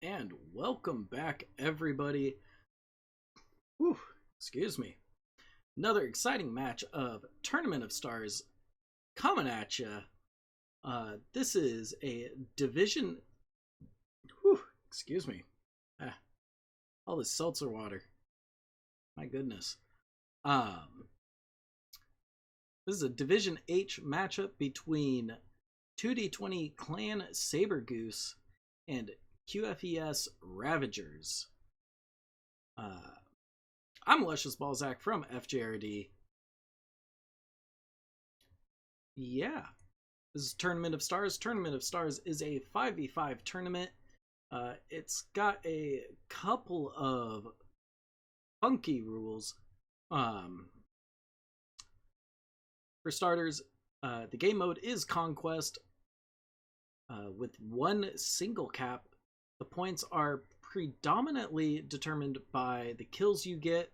And welcome back, everybody. Whew, excuse me. Another exciting match of Tournament of Stars coming at ya. This is a division. Whew, excuse me. All this seltzer water. My goodness. This is a Division H matchup between 2D20 Clan Sabre Goose and QFES Ravageurs. I'm Luscious Balzac from FJRD. Yeah, this is Tournament of Stars. Tournament of Stars is a 5v5 tournament. It's got a couple of funky rules. For starters, the game mode is Conquest with one single cap. The points are predominantly determined by the kills you get.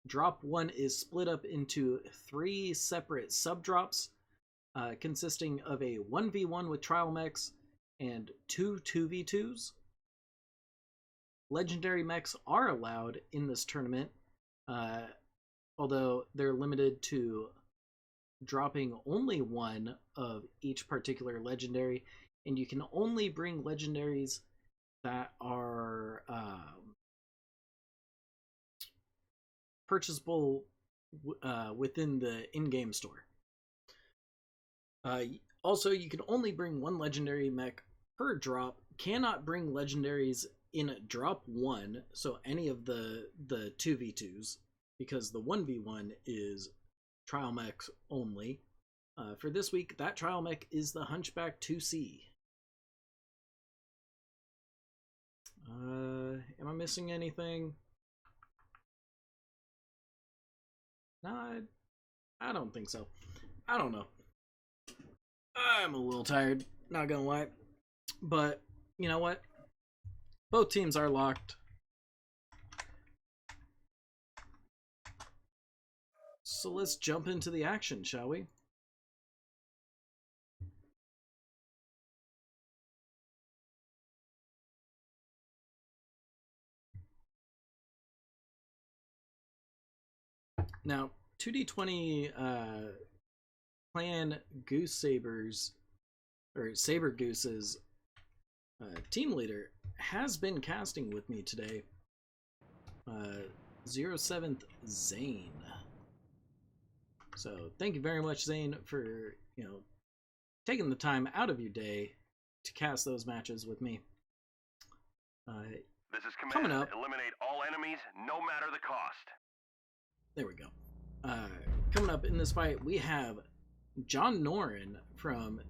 Drop 1 is split up into 3 separate sub-drops, consisting of a 1v1 with trial mechs and 2 2v2s. Legendary mechs are allowed in this tournament, although they're limited to dropping only one of each particular legendary, and you can only bring legendaries that are purchasable within the in-game store. Also, you can only bring one legendary mech per drop. Cannot bring legendaries in drop 1, so any of the 2v2s, because the 1v1 is trial mechs only. For this week, that trial mech is the Hunchback 2C. Am I missing anything? No, I don't think so. I don't know. I'm a little tired, not gonna lie. But, you know what? Both teams are locked. So let's jump into the action, shall we? Now, 2D20 Clan Goose Sabres, or Sabre Goose's team leader has been casting with me today. 07th Zane. So thank you very much, Zane, for taking the time out of your day to cast those matches with me. This is command. Coming up. Eliminate all enemies, no matter the cost. There we go. Coming up in this fight, we have John Norin from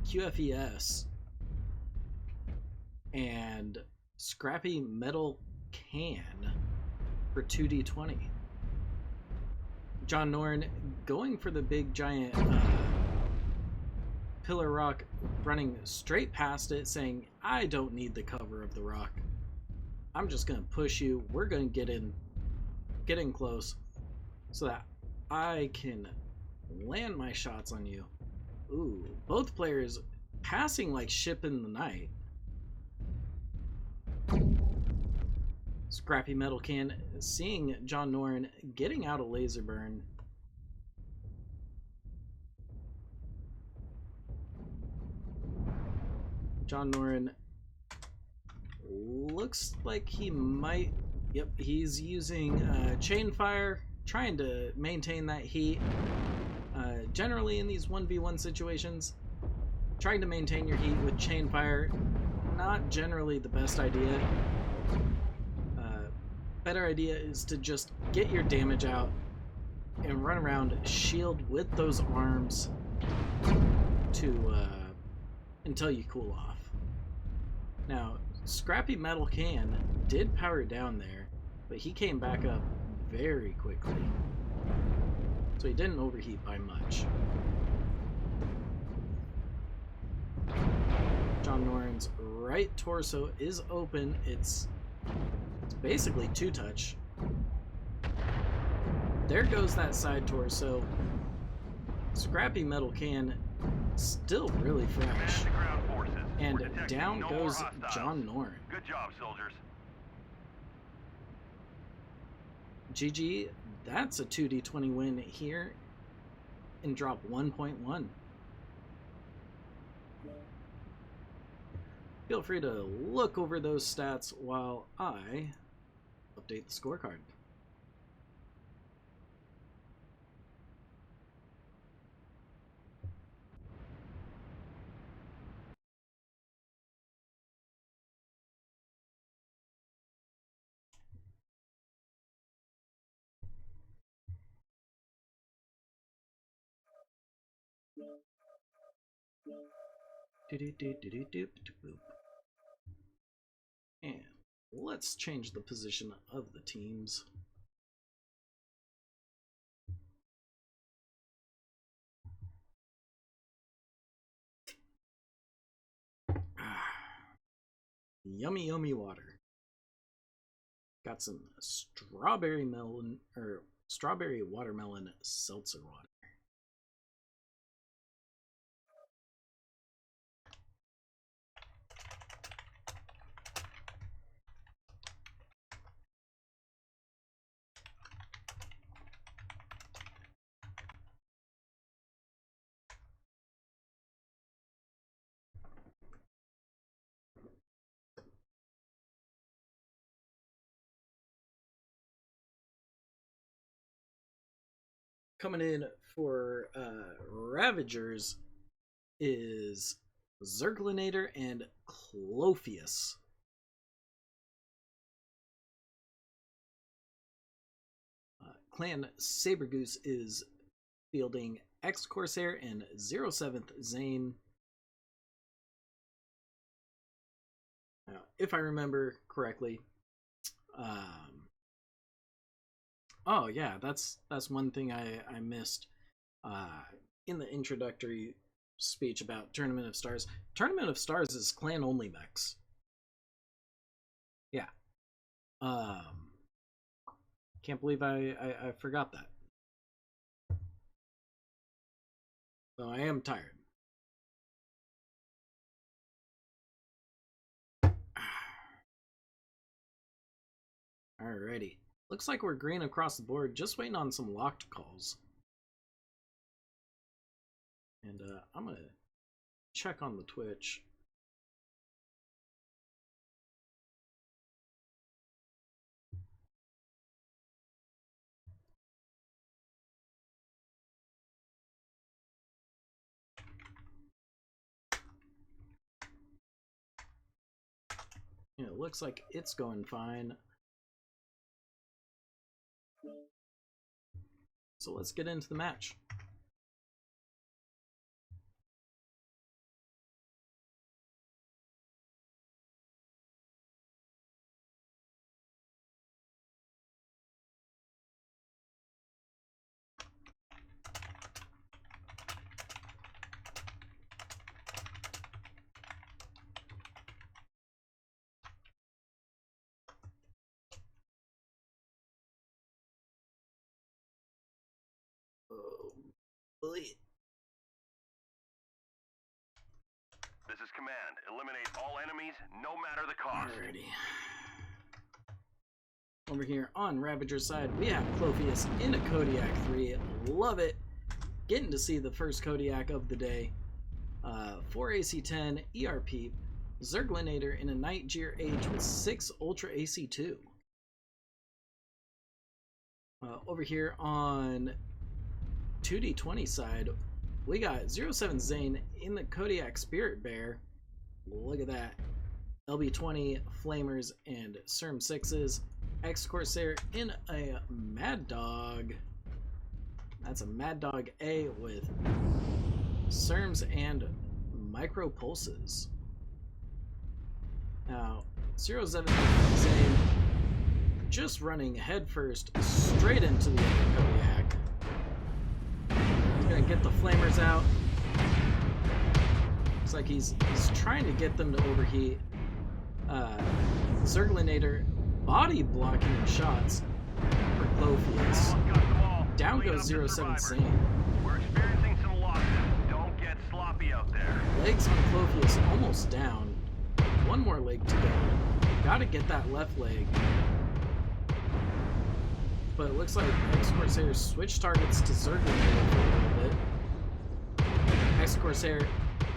QFES and Scrappy Metal Can for 2D20. John Norin going for the big giant pillar rock, running straight past it, saying, I don't need the cover of the rock. I'm just going to push you. We're going to get in close so that I can land my shots on you. Ooh, both players passing like ship in the night. Scrappy Metal Can seeing John Norin getting out a laser burn. John Norin looks like he might. Yep, he's using chain fire, trying to maintain that heat. Generally in these 1v1 situations, trying to maintain your heat with chain fire, not generally the best idea. Better idea is to just get your damage out and run around shield with those arms to until you cool off. Now, Scrappy Metal Can did power down there, but he came back up very quickly, so he didn't overheat by much. John Norin's right torso is open. It's basically two-touch. There goes that side torso. Scrappy Metal Can still really fresh. And detecting down no more goes hostiles. John Norn. Good job, soldiers. GG, that's a 2d20 win here in drop 1.1. Feel free to look over those stats while I update the scorecard. And let's change the position of the teams. Yummy, yummy water. Got some strawberry melon or strawberry watermelon seltzer water. Coming in for Ravageurs is Zerglinator and QFES. Clan Sabre Goose is fielding X Corsair and 07th Zane. Now, if I remember correctly, oh yeah, that's one thing I missed in the introductory speech about Tournament of Stars. Tournament of Stars is clan only mechs. Yeah. Can't believe I forgot that. So I am tired. Alrighty. Looks like we're green across the board, just waiting on some locked calls. And I'm gonna check on the Twitch. Yeah, it looks like it's going fine. So let's get into the match. Oh, This is command. Eliminate all enemies, no matter the cost. alrighty. Over here on Ravager's side, we have QFES in a Kodiak 3. Love it. Getting to see the first Kodiak of the day. 4 AC10 ERP. Zerglinator in a Night Gear H with 6 Ultra AC2. Over here on 2D20 side, we got 07 Zane in the Kodiak Spirit Bear. Look at that. LB20 Flamers and Serm 6s. X Corsair in a Mad Dog. That's a Mad Dog A with Serms and Micro Pulses. Now, 07 Zane just running headfirst straight into the other Kodiak. He's gonna get the Flamers out. Looks like he's trying to get them to overheat. Zerglinator body blocking shots for QFES. Down goes 07 Zane. We're experiencing some losses. Don't get sloppy. choppy out there. Legs on QFES almost down. One more leg to go. Gotta get that left leg. But it looks like X-Corsair switched targets to Zerglin for a little bit. X-Corsair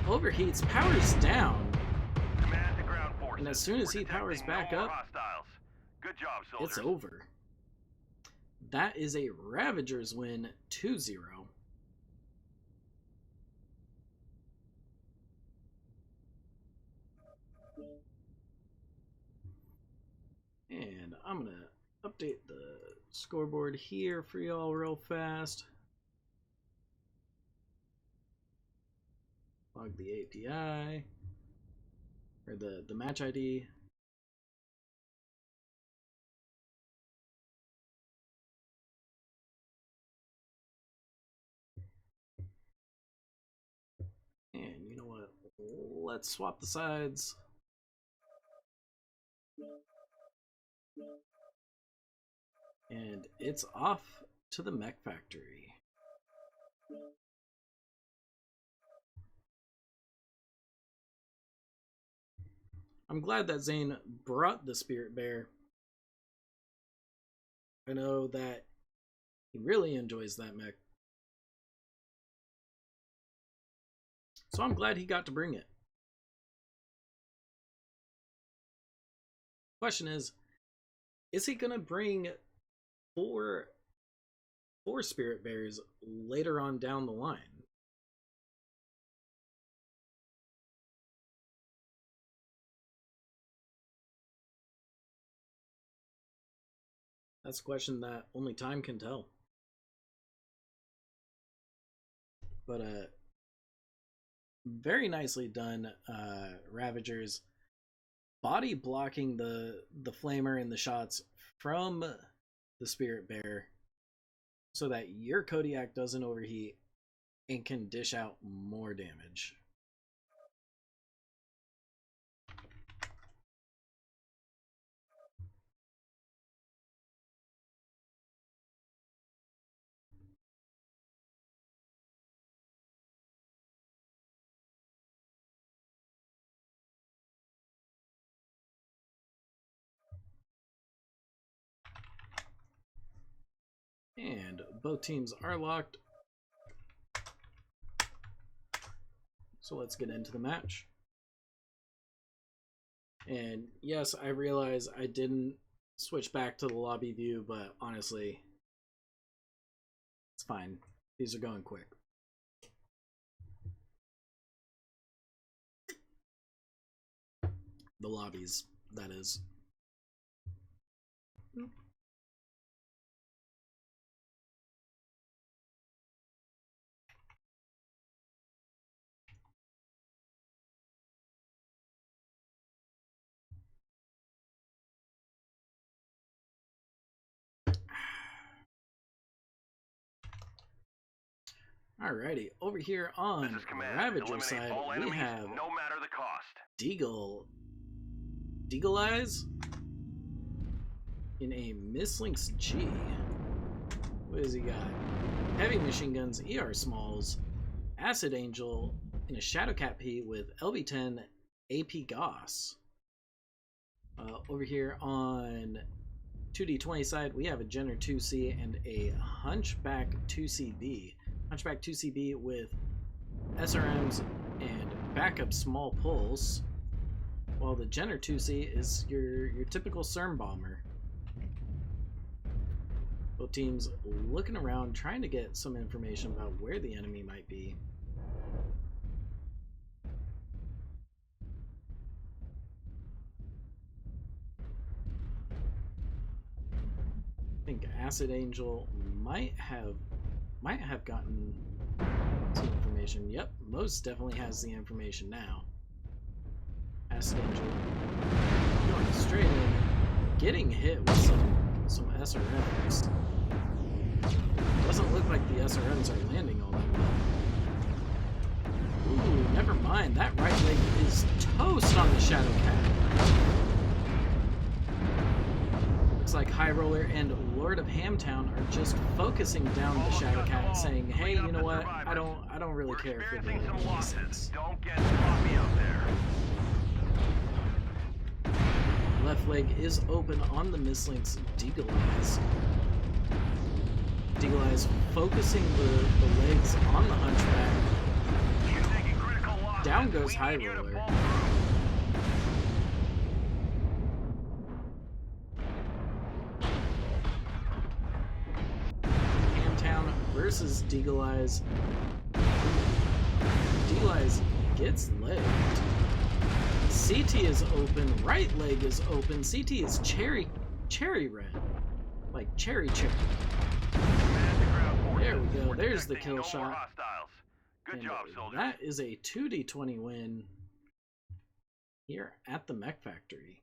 overheats, powers down. Command to ground forces. And as soon as We're he powers detecting back no more up, hostiles. Good job, soldiers. it's over. That is a Ravageurs win, 2-0. And I'm going to update the scoreboard here for y'all real fast. Log the API, or the match ID. And you know what? Let's swap the sides. And it's off to the mech factory. I'm glad that Zane brought the Spirit Bear. I know that he really enjoys that mech. So I'm glad he got to bring it. Question is he gonna bring four Spirit Bears later on down the line? That's a question that only time can tell. But very nicely done, Ravageurs. Body blocking the flamer and the shots from the Spirit Bear so that your Kodiak doesn't overheat and can dish out more damage. And both teams are locked. So let's get into the match. And yes, I realize I didn't switch back to the lobby view, but honestly, it's fine. These are going quick. The lobbies, that is. Alrighty, over here on the Ravager side, we have no matter the cost. Deagle Eyes in a Mislinks G. What has he got? Heavy machine guns, ER Smalls, Acid Angel in a Shadowcat P with LB10 AP Goss. Over here on 2D20 side, we have a Jenner 2C and a Hunchback 2CB. Hunchback 2CB with SRMs and backup small pulse, while the Jenner 2C is your typical CERN bomber. Both teams looking around, trying to get some information about where the enemy might be. I think Acid Angel might have gotten some information. Yep, most definitely has the information now. Acid Angel going straight in, getting hit with some SRMs. Doesn't look like the SRMs are landing all that well. Ooh, never mind. That right leg is toast on the Shadowcat. Looks like High Roller and Lord of Hamtown are just focusing down the Shadowcat, saying, "Hey, you know what? I don't really care for the D6." Don't get sloppy out there. Left leg is open on the Mistlink's Deagle Eyes. Deagle Eyes focusing the legs on the Hunchback. Down goes High Roller. Hamtown versus Deagle Eyes. Deagle Eyes gets legged. CT is open, right leg is open. CT is cherry red. Like cherry. There we go, there's the kill shot. Good job, soldiers. That is a 2d20 win here at the Mech Factory.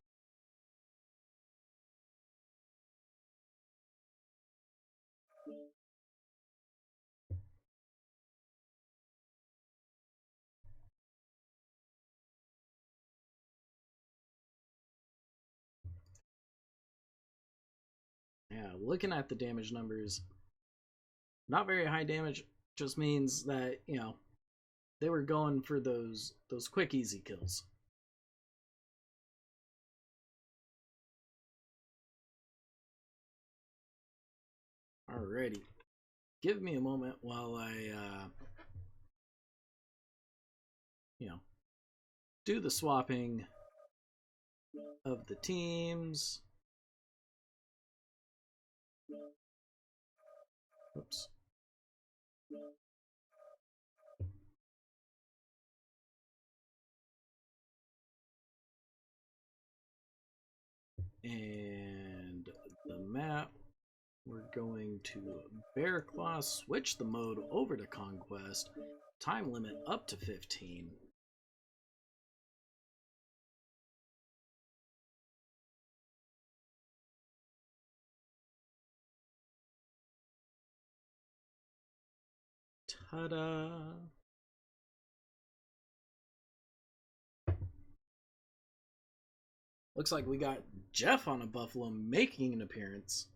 Yeah, looking at the damage numbers, not very high damage, just means that, you know, they were going for those quick, easy kills. Alrighty. Give me a moment while I, you know, do the swapping of the teams. Oops. And the map, we're going to Bear Claw, switch the mode over to Conquest, time limit up to 15. Ta-da! Looks like we got Jeff on a Buffalo making an appearance.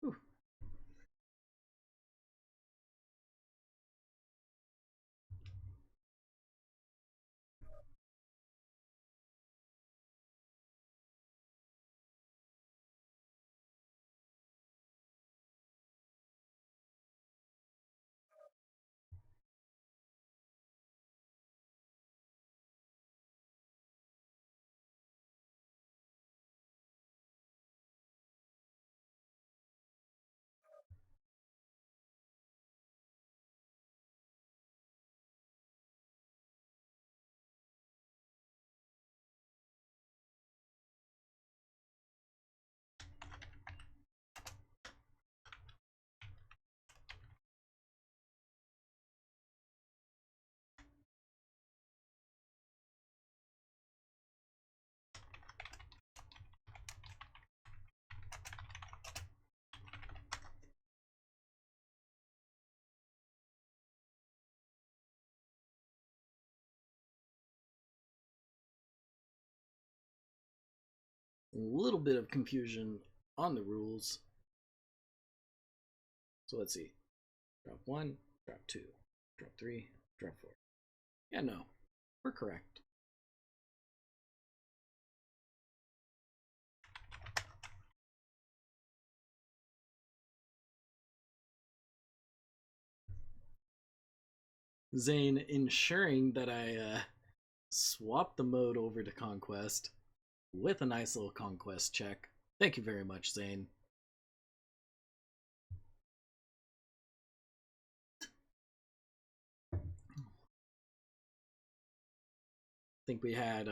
Whew. A little bit of confusion on the rules. So let's see. Drop 1, drop 2, drop 3, drop 4. Yeah, no, we're correct. Zane ensuring that I swap the mode over to Conquest with a nice little Conquest check. Thank you very much, Zane. I think we had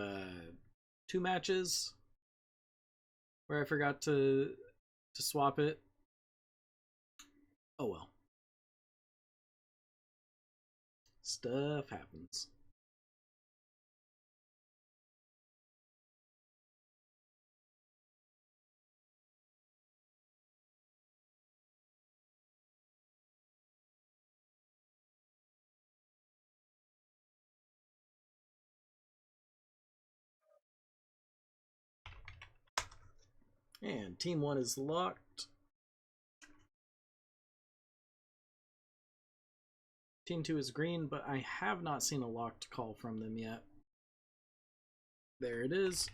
2 matches where I forgot to swap it. Oh well. Stuff happens. And Team 1 is locked. Team 2 is green, but I have not seen a locked call from them yet. There it is.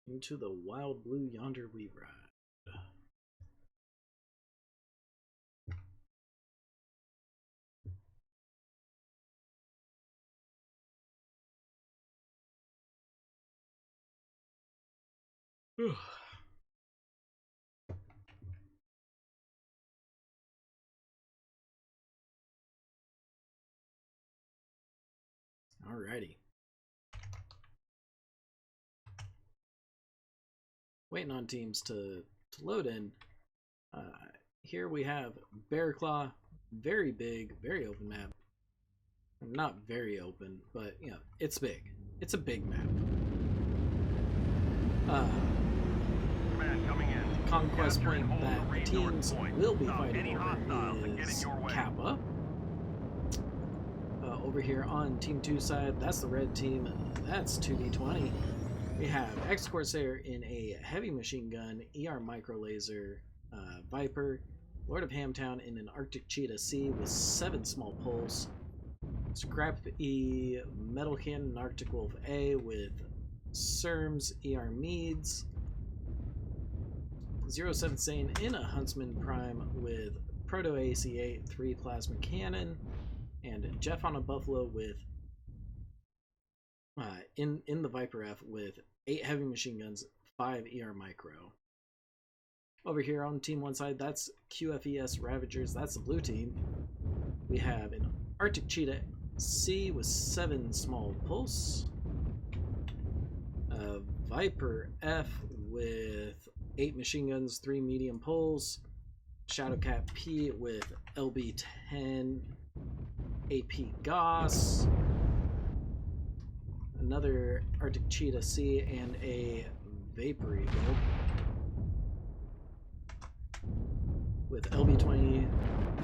Into the wild blue yonder we ride. Alrighty. Waiting on teams to load in. Here we have Bear Claw, very big, very open map. Not very open, but you know, it's big. It's a big map. Command coming in. Conquest Capture point and hold that the the Reed North teams point. will be Stop fighting any hostiles that over get in is your way. Kappa. Over here on Team 2 side, that's the red team. That's 2D20. We have X-Corsair in a heavy machine gun, ER micro laser, Viper, Lord of Hamtown in an Arctic Cheetah C with 7 small pulse, Scrappy Metal Cannon Arctic Wolf A with SERMs, ER Meads, 07 Sane in a Huntsman Prime with Proto AC8, 3 Plasma Cannon, and Jeff on a Buffalo with in the Viper F with 8 heavy machine guns, 5 ER micro. Over here on Team 1 side, that's QFES Ravageurs, that's the blue team. We have an Arctic Cheetah C with 7 small pulse, a Viper F with 8 machine guns, 3 medium pulse, Shadowcat P with LB10 AP Goss, another Arctic Cheetah C, and a Vapor Eagle with LB20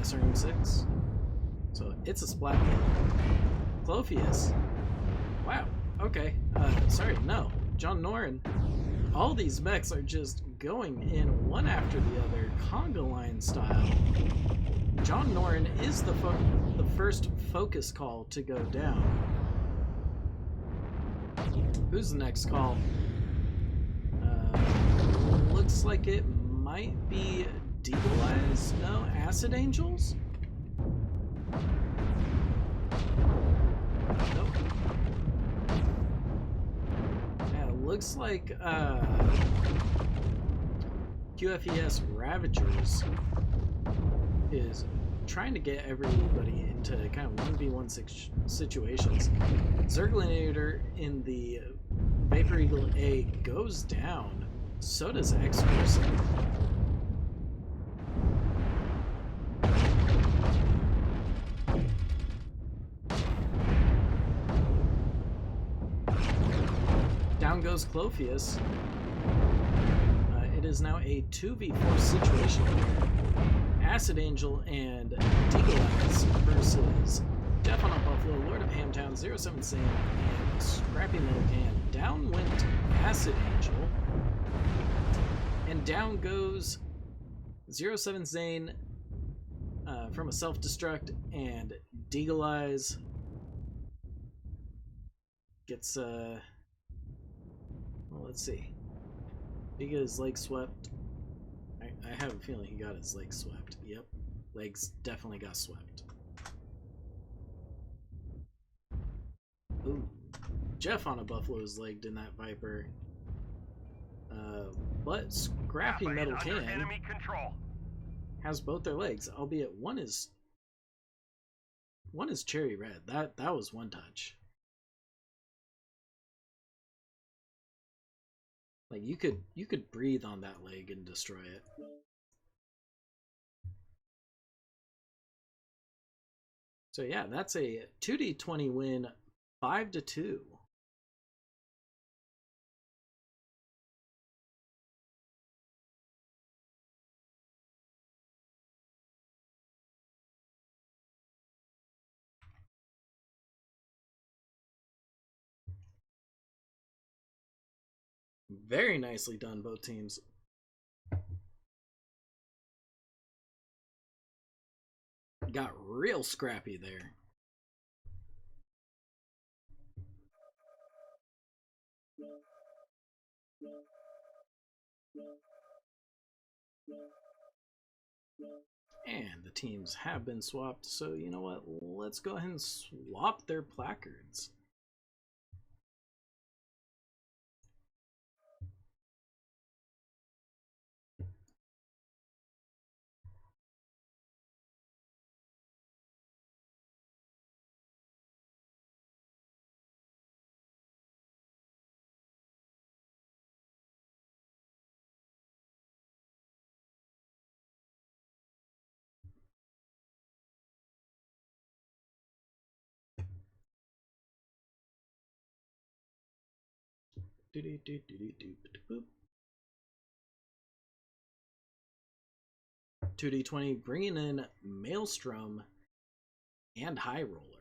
SRM6. So it's a splat game. Clophius. Wow. Okay. Sorry, no. John Norin. All these mechs are just going in one after the other, conga line style. John Norin is the first focus call to go down. Who's the next call? Looks like it might be Deagle Eyes? No? Acid Angels? Nope. Yeah, it looks like QFES Ravageurs is trying to get everybody into kind of 1v1 situations. Zerglinator in the Vapor Eagle A goes down. So does X-Force. Down goes Clophius. It is now a 2v4 situation here. Acid Angel and Deagle Eyes versus Jeff on a Buffalo, Lord of Hamtown, 07 Sane, and Scrappy Metal Can. Down went Acid Angel. And down goes 07 Zane from a self-destruct, and Deagle Eyes gets, well, let's see. He got his leg swept. I have a feeling he got his leg swept. Yep. Legs definitely got swept. Ooh. Jeff on a Buffalo's legged in that Viper. But Scrappy Metal Can has both their legs, albeit one is cherry red. That was one touch. Like you could breathe on that leg and destroy it. So yeah, that's a 2D20 win, 5-2. Very nicely done, both teams. Got real scrappy there. And the teams have been swapped, so you know what? Let's go ahead and swap their placards. Boop. 2d20, bringing in Maelstrom and High Roller.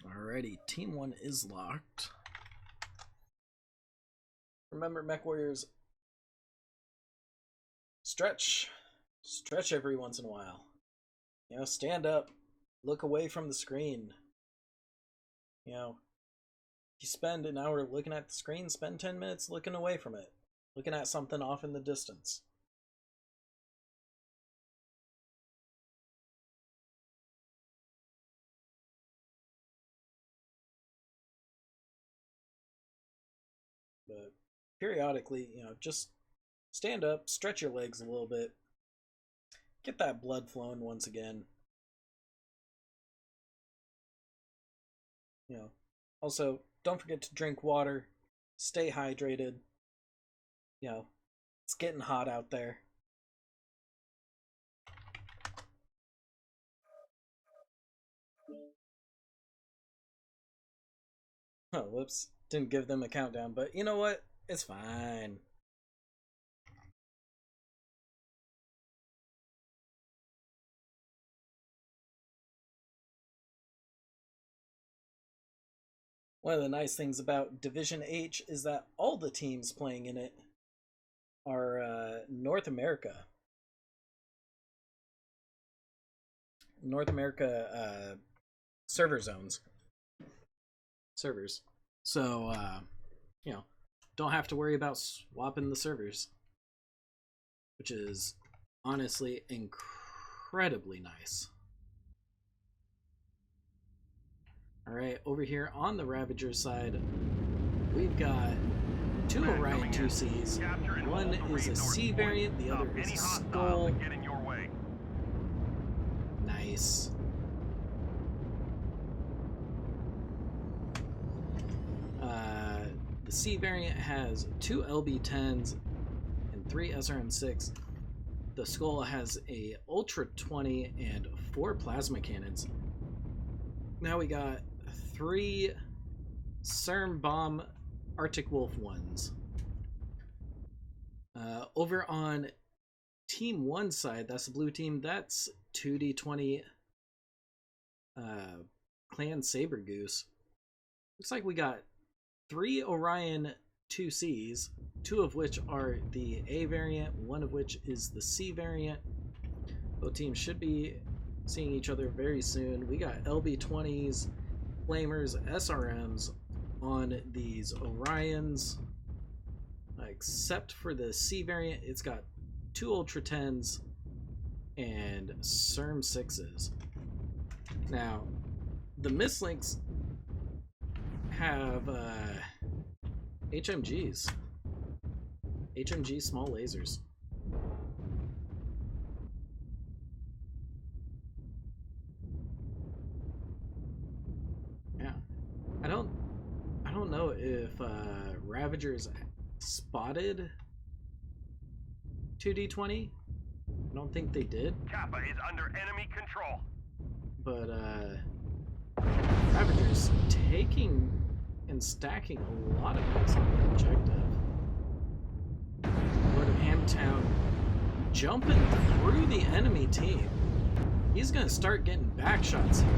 Alrighty, Team 1 is locked. Remember, Mech Warriors, stretch every once in a while. You know, stand up, look away from the screen. You know, if you spend an hour looking at the screen, spend 10 minutes looking away from it, looking at something off in the distance. But periodically, you know, just stand up, stretch your legs a little bit, get that blood flowing once again. You know, also, don't forget to drink water, stay hydrated. You know, it's getting hot out there. Oh, whoops. Didn't give them a countdown, but you know what? It's fine. One of the nice things about Division H is that all the teams playing in it are North America. Server zones. Servers. So, you know, don't have to worry about swapping the servers, which is honestly incredibly nice. Alright, over here on the Ravageurs side, we've got two Orion 2Cs. One is a C variant, the other is a Skull. Nice. The C variant has 2 LB10s and 3 SRM6. The Skull has a Ultra 20 and 4 plasma cannons. Now we got 3 CERN Bomb Arctic Wolf 1s. Over on Team 1 side, that's the blue team, that's 2d20 Clan Sabre Goose. Looks like we got 3 Orion 2Cs, 2 of which are the A variant, 1 of which is the C variant. Both teams should be seeing each other very soon. We got LB20s, Flamers, SRMs on these Orions. Except for the C variant, it's got 2 Ultra 10s and CERM 6s. Now, the Mislinks have HMGs. HMG small lasers. Yeah. I don't know if Ravageurs spotted 2d20. I don't think they did, Kappa is under enemy control. but Ravageurs taking and stacking a lot of hits on the objective. Lord of Hamtown jumping through the enemy team. He's gonna start getting back shots here.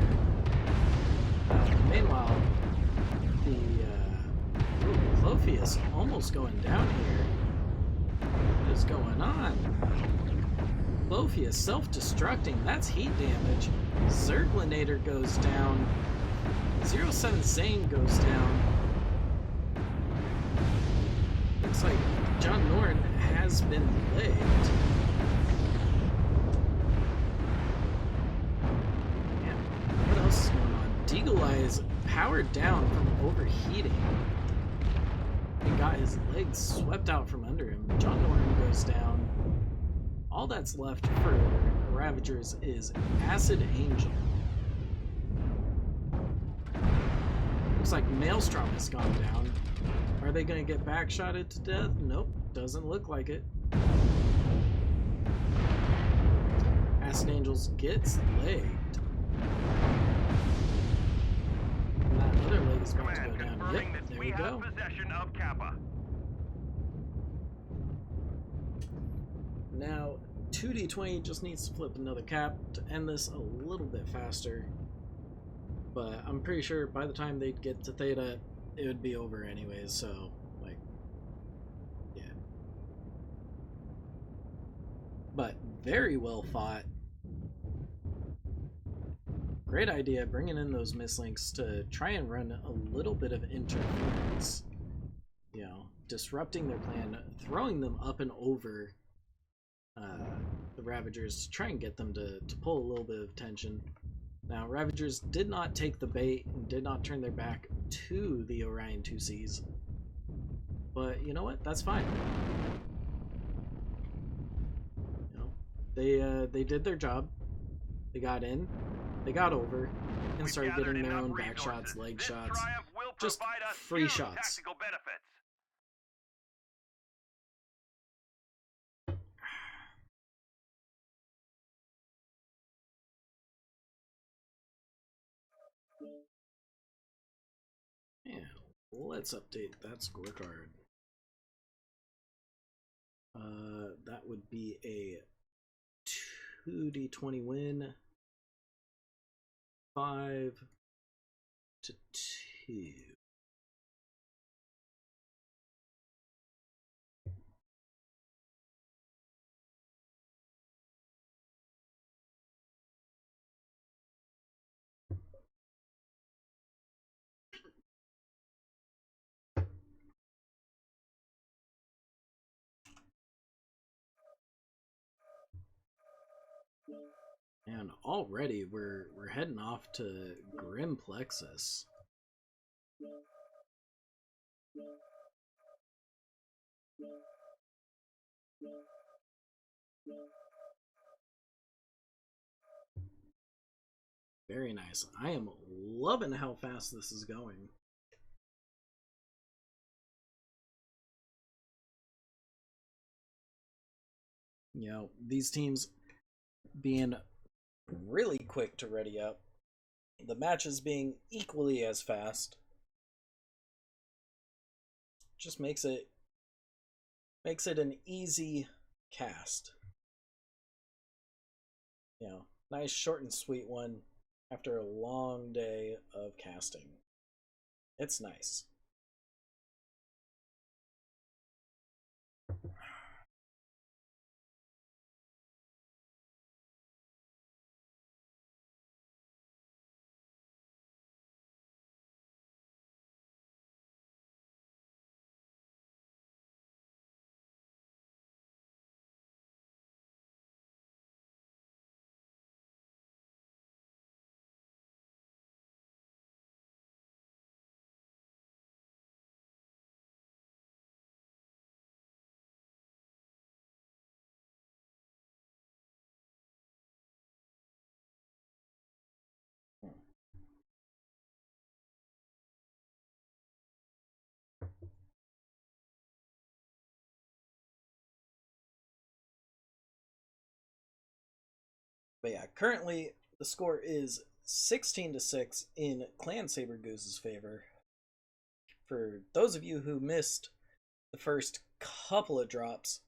Meanwhile, the QFES almost going down here. What is going on? QFES self-destructing. That's heat damage. Zerglinator goes down. 07 Zane goes down. Looks like John Norton has been legged. Yeah. What else is going on? Deagle Eye is powered down from overheating. He got his legs swept out from under him. John Norton goes down. All that's left for Ravageurs is Acid Angel. Looks like Maelstrom has gone down. Are they going to get backshotted to death? Nope, doesn't look like it. Acid Angels gets legged. And that other leg is about to go down. Yep, there we go. Possession of Kappa. Now, 2d20 just needs to flip another cap to end this a little bit faster. But I'm pretty sure by the time they'd get to Theta, it would be over anyways, so, like, yeah. But very well fought. Great idea, bringing in those mislinks to try and run a little bit of interference. You know, disrupting their plan, throwing them up and over the Ravageurs to try and get them to pull a little bit of tension. Now, Ravageurs did not take the bait and did not turn their back to the Orion 2Cs. But you know what? That's fine. You know, they did their job. They got in, they got over, and started getting their own back shots, leg shots, just free shots. Yeah, let's update that scorecard. That would be a 2d20 win, 5-2. And already we're heading off to Grim Plexus. Very nice. I am loving how fast this is going. You know, these teams being really quick to ready up, the matches being equally as fast, just makes it an easy cast. You know, nice short and sweet one after a long day of casting. It's nice. But yeah, currently the score is 16-6 in Clan Sabre Goose's favor. For those of you who missed the first couple of drops,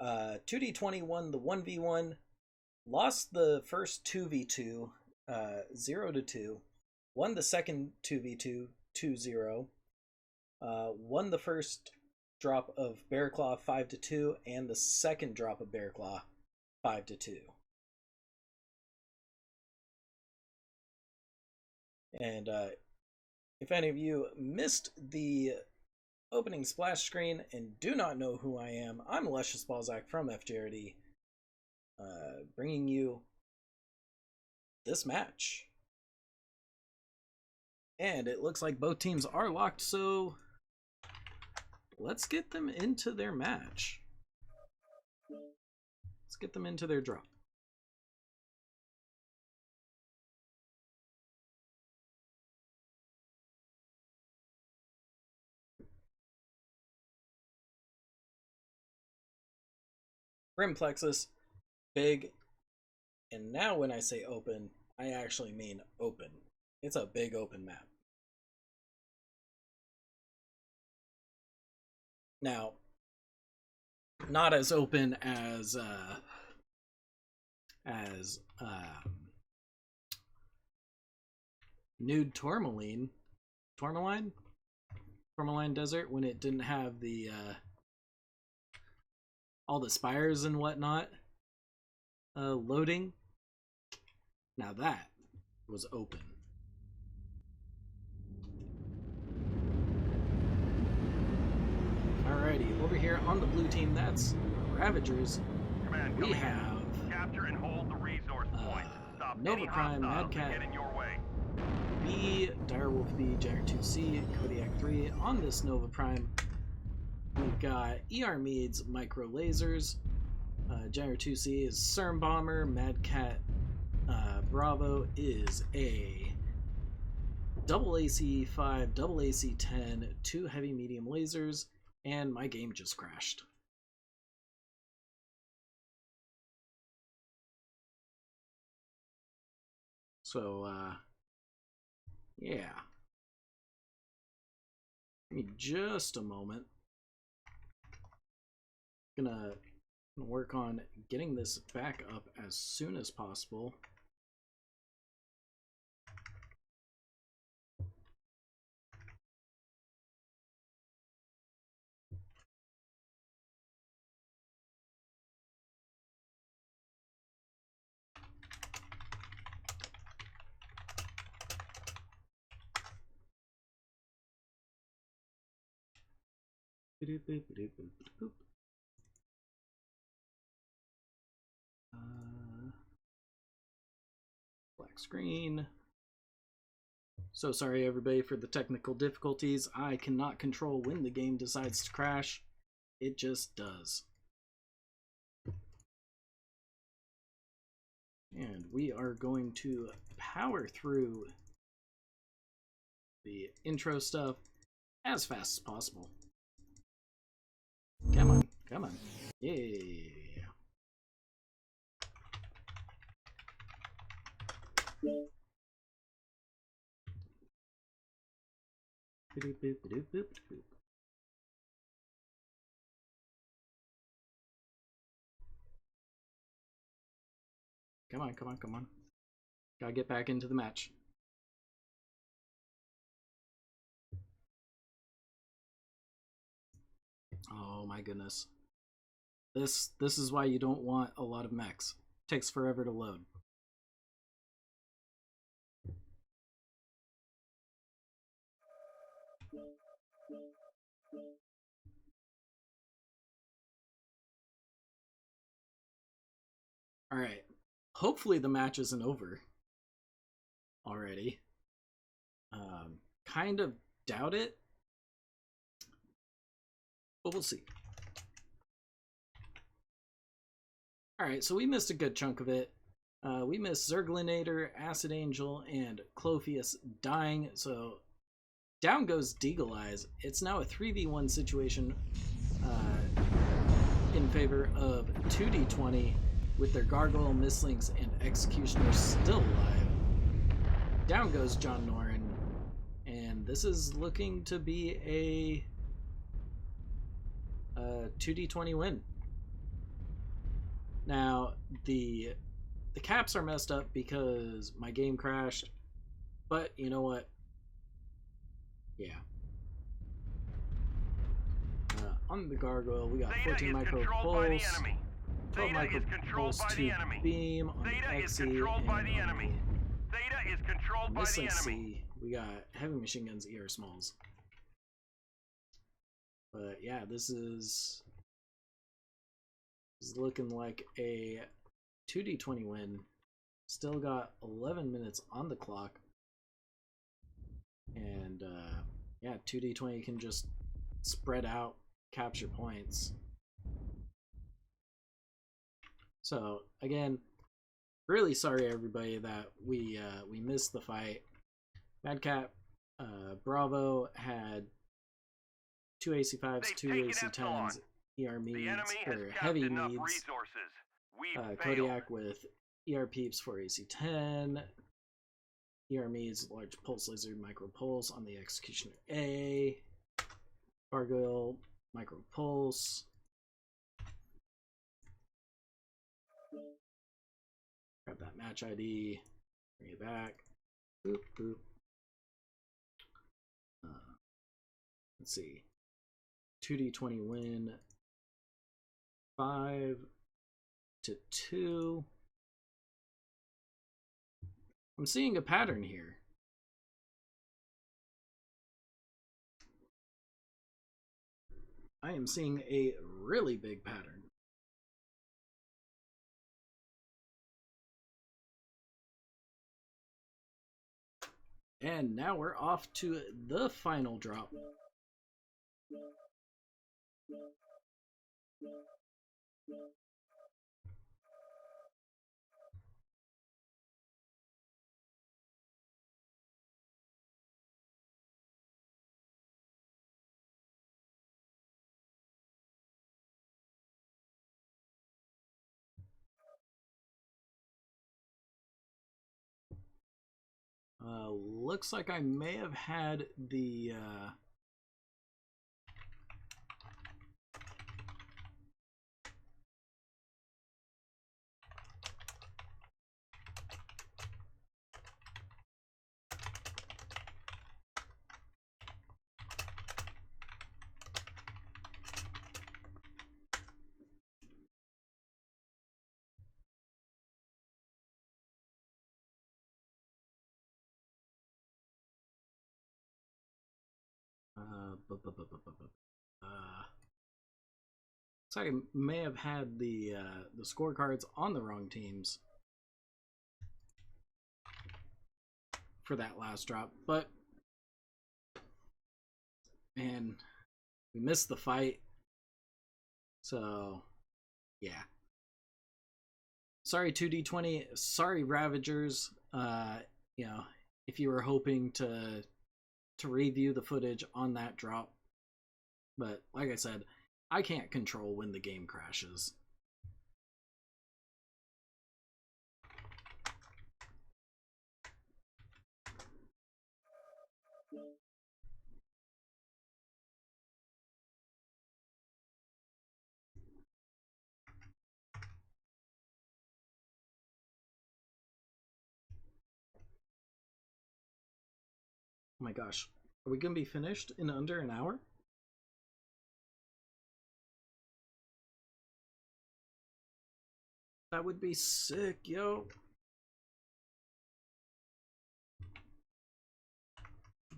2D20 won the 1v1, lost the first 2v2, 0-2, won the second 2v2, 2-0, won the first drop of Bear Claw 5-2, and the second drop of Bear Claw 5-2. And if any of you missed the opening splash screen and do not know who I am, I'm Luscious Balzac from FJRD, bringing you this match. And it looks like both teams are locked, so let's get them into their match. Let's get them into their drop. Rim Plexus, big, and now when I say open, I actually mean open. It's a big open map. Now, not as open as Nude Tourmaline Desert, when it didn't have the all the spires and whatnot loading. Now that was open. Alrighty, over here on the blue team, that's Ravageurs. Command, We have capture and hold the resource point. Stop Nova any Prime, hostiles Madcat, getting your way. B, Direwolf B, Jagger 2C, Kodiak 3. On this Nova Prime, we've got ER Meads, Micro Lasers. Jagger 2C is CERN Bomber. Madcat Bravo is a double AC5, double AC10, 2 heavy medium lasers, and my game just crashed. So, yeah. Give me just a moment. Gonna work on getting this back up as soon as possible. Black screen. So sorry everybody for the technical difficulties. I cannot control when the game decides to crash. It just does. And we are going to power through the intro stuff as fast as possible. Come on, come on. Yeah. Come on, come on, come on. Gotta get back into the match. Oh my goodness. This is why you don't want a lot of mechs. It takes forever to load. Alright. Hopefully the match isn't over already. Kind of doubt it. But we'll see. Alright, so we missed a good chunk of it. We missed Zerglinator, Acid Angel, and QFES dying, so down goes Deagle Eyes. It's now a 3v1 situation in favor of 2D20 with their gargoyle, mistlings, and executioners still alive. Down goes John Norin, and this is looking to be a 2d20 win. Now, the caps are messed up because my game crashed, but you know what? Yeah. On the gargoyle, we got 14 micro pulse, 12 micro pulse to beam on the XE, and on the missing C, we got heavy machine guns, ER smalls. But yeah, this is looking like a 2d20 win. Still got 11 minutes on the clock, and yeah, 2d20 can just spread out, capture points. So again, really sorry everybody that we missed the fight. Madcap Bravo had 2 AC5s, 2 AC10s, ER meads, or heavy meads. Kodiak with ER peeps for AC10, ER meads, large pulse laser, micro pulse on the executioner A, gargoyle, micro pulse. Grab that match ID, bring it back. Boop, boop. Let's see. 2d20 win. 5-2. I'm seeing a pattern here. I am seeing a really big pattern. And now we're off to the final drop. Looks like I may have had the so I may have had the scorecards on the wrong teams for that last drop, but man, we missed the fight. So yeah. Sorry 2d20, sorry Ravageurs. You know, if you were hoping to review the footage on that drop, but like I said, I can't control when the game crashes. Oh my gosh, are we gonna be finished in under an hour? That would be sick, yo.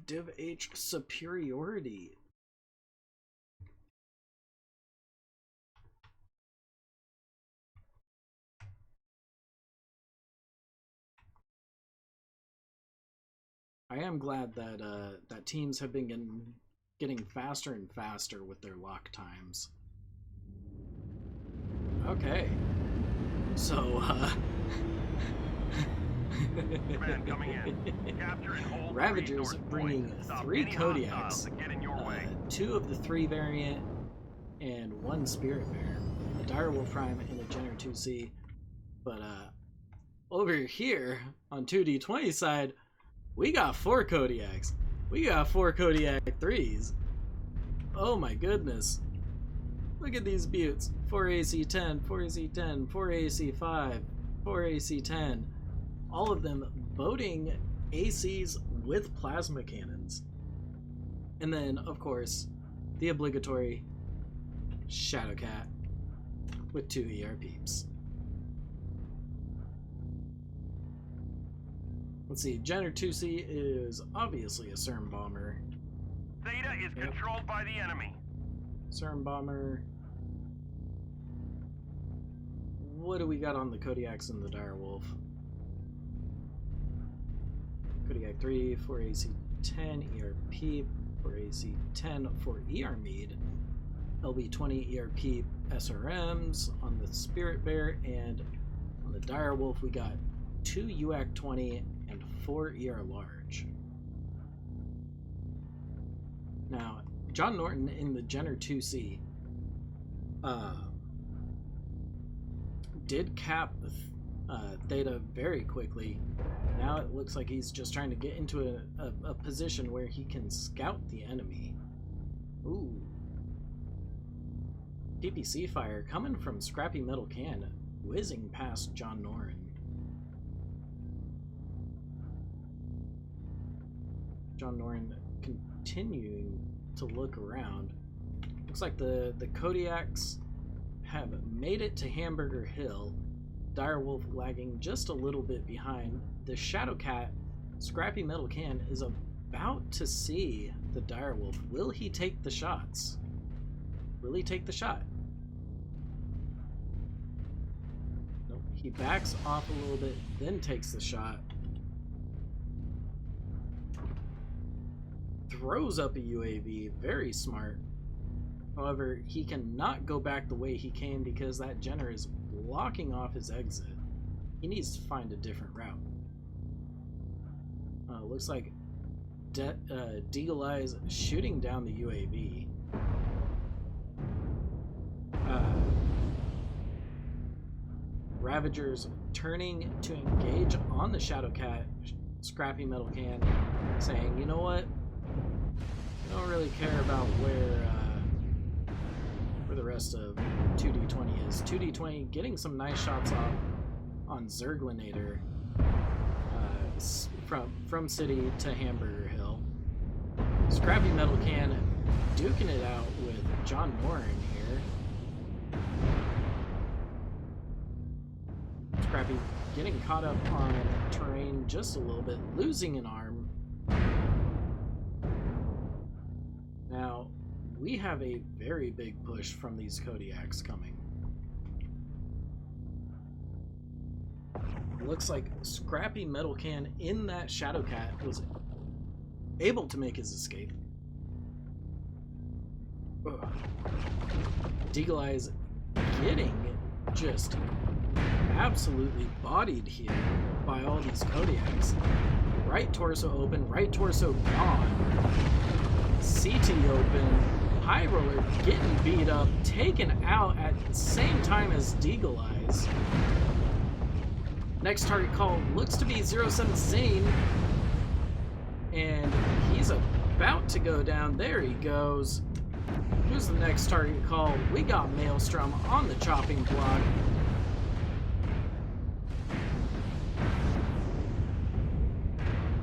Div H superiority. I am glad that that teams have been getting faster and faster with their lock times. Okay. So, Command coming in. Capture and hold Ravageurs bringing 3 Kodiaks, 2 of the 3 variant, and 1 Spirit Bear, a Direwolf Prime, and a Jenner 2C. But over here on 2D20 side, we got 4 Kodiaks. We got 4 Kodiak 3s. Oh my goodness. Look at these buttes. 4 AC-10, 4 AC-10, 4 AC-5, 4 AC-10. All of them boating ACs with plasma cannons. And then, of course, the obligatory Shadowcat with 2 ERPs. Let's see, Jenner 2C is obviously a CERN bomber. Theta is controlled by the enemy. CERN bomber. What do we got on the Kodiaks and the Direwolf? Kodiak 3, 4 AC-10, ERP, 4 AC-10 for ER Mead, LB-20 ERP SRMs on the Spirit Bear, and on the Direwolf we got 2 UAC-20 and 4 ER Large. Now, John Norton in the Jenner 2C did cap Theta very quickly. Now it looks like he's just trying to get into a position where he can scout the enemy. Ooh. PPC fire coming from Scrappy Metal Can, whizzing past John Norton. John Norton continuing to look around. Looks like the Kodiaks have made it to Hamburger Hill. Direwolf lagging just a little bit behind. The Shadowcat, Scrappy Metal Can, is about to see the Direwolf. Will he take the shots? Will he take the shot? Nope. He backs off a little bit, then takes the shot. Throws up a UAV, very smart. However, he cannot go back the way he came because that Jenner is blocking off his exit. He needs to find a different route. Looks like Deagle Eye's shooting down the UAV. Ravageurs turning to engage on the Shadowcat, Scrappy Metal Can, saying, you know what? I don't really care about where the rest of 2D20 is. 2D20 getting some nice shots off on Zerglinator from City to Hamburger Hill. Scrappy Metal Can duking it out with John Norton here. Scrappy getting caught up on terrain just a little bit, losing an arm. Now, we have a very big push from these Kodiaks coming. Looks like Scrappy Metal Can in that Shadowcat was able to make his escape. Deagle Eye's getting just absolutely bodied here by all these Kodiaks. Right torso open, right torso gone. CT open. High Roller getting beat up, taken out at the same time as Deagle Eyes. Next target call looks to be 07 Zane. And he's about to go down. There he goes. Who's the next target call? We got Maelstrom on the chopping block.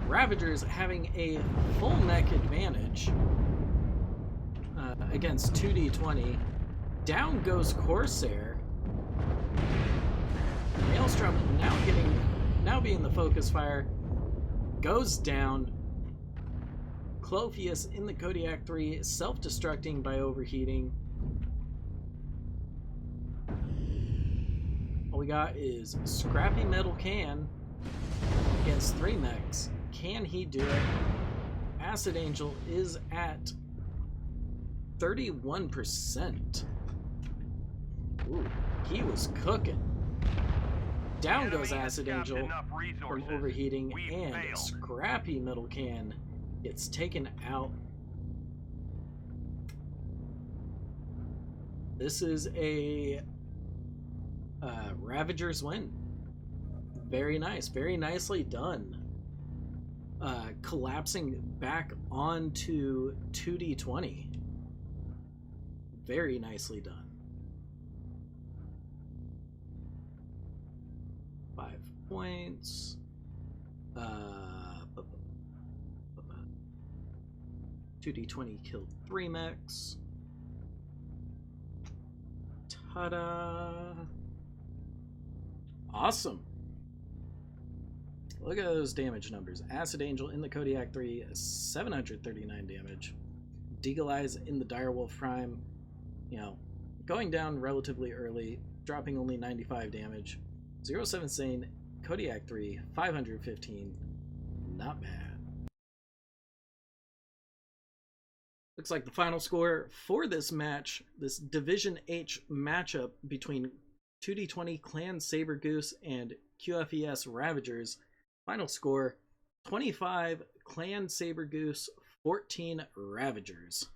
Ravageurs having a full mech advantage against 2D20. Down goes Corsair. Maelstrom now being the focus fire, goes down. Clofius in the Kodiak 3 self-destructing by overheating. All we got is Scrappy Metal Can against 3 mechs. Can he do it? Acid Angel is at 31%. Ooh, he was cooking. Down goes Acid Angel from overheating, and Scrappy Metal Can gets taken out. This is a Ravageurs win. Very nice. Very nicely done. Collapsing back onto 2d20. Very nicely done. 5 points. 2d20 killed 3 mechs. Ta-da! Awesome. Look at those damage numbers. Acid Angel in the Kodiak 3, 739 damage. Deagle Eyes in the Direwolf Prime, you know, going down relatively early, dropping only 95 damage. 07 Sane, Kodiak 3, 515. Not bad. Looks like the final score for this match, this Division H matchup between 2d20 Clan Sabre Goose and QFES Ravageurs. Final score, 25 Clan Sabre Goose, 14 Ravageurs.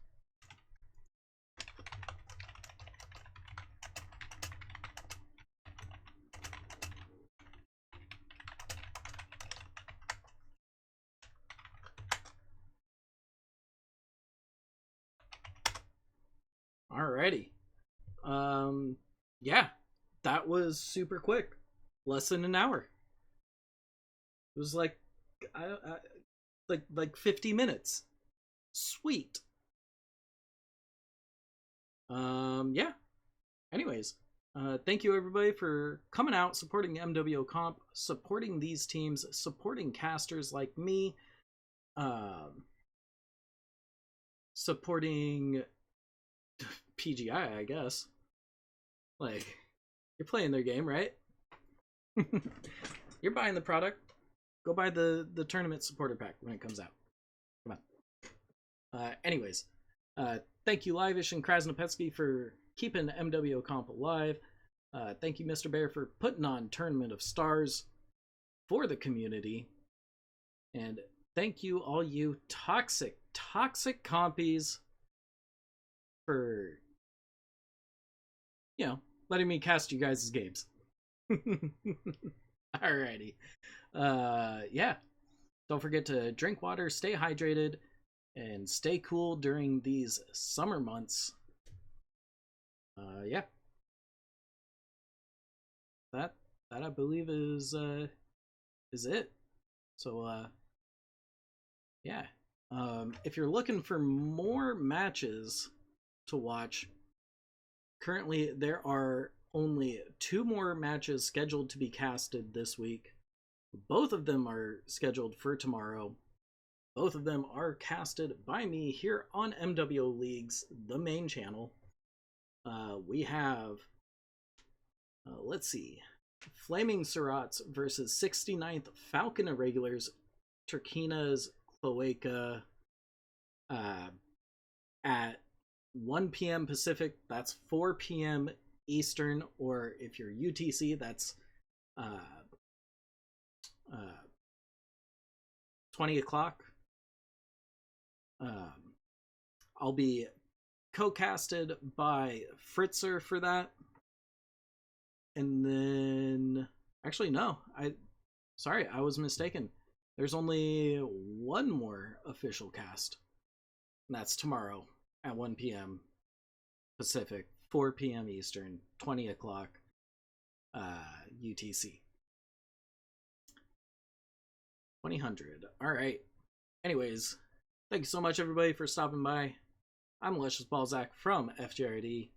Alrighty. Yeah, that was super quick. Less than an hour. It was like, like 50 minutes. Sweet. Yeah. Anyways, thank you everybody for coming out, supporting the MWO comp, supporting these teams, supporting casters like me, supporting PGI, I guess. Like, you're playing their game, right? You're buying the product. Go buy the tournament supporter pack when it comes out. Come on. Anyways, thank you Liveish and Krasnopetsky for keeping MWO comp alive. Thank you Mr. Bear for putting on Tournament of Stars for the community. And thank you all you toxic compies for, you know, letting me cast you guys' games. Alrighty. Yeah. Don't forget to drink water, stay hydrated, and stay cool during these summer months. Yeah. That I believe is it. So yeah. If you're looking for more matches to watch, currently there are only 2 more matches scheduled to be casted this week. Both of them are scheduled for tomorrow. Both of them are casted by me here on MWO Leagues, the main channel. We have, let's see, Flaming Surats versus 69th Falcon Irregulars, Turkina's Cloaca, at 1 p.m. Pacific. That's 4 p.m. Eastern, or if you're UTC, that's 20 o'clock. I'll be co-casted by Fritzer for that. And then, actually, no, I was mistaken. There's only one more official cast. And that's tomorrow at 1 p.m. Pacific, 4 p.m. Eastern, 20 o'clock UTC. 2000. All right. Anyways, thank you so much, everybody, for stopping by. I'm Luscious Balzac from FJRD.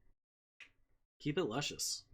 Keep it luscious.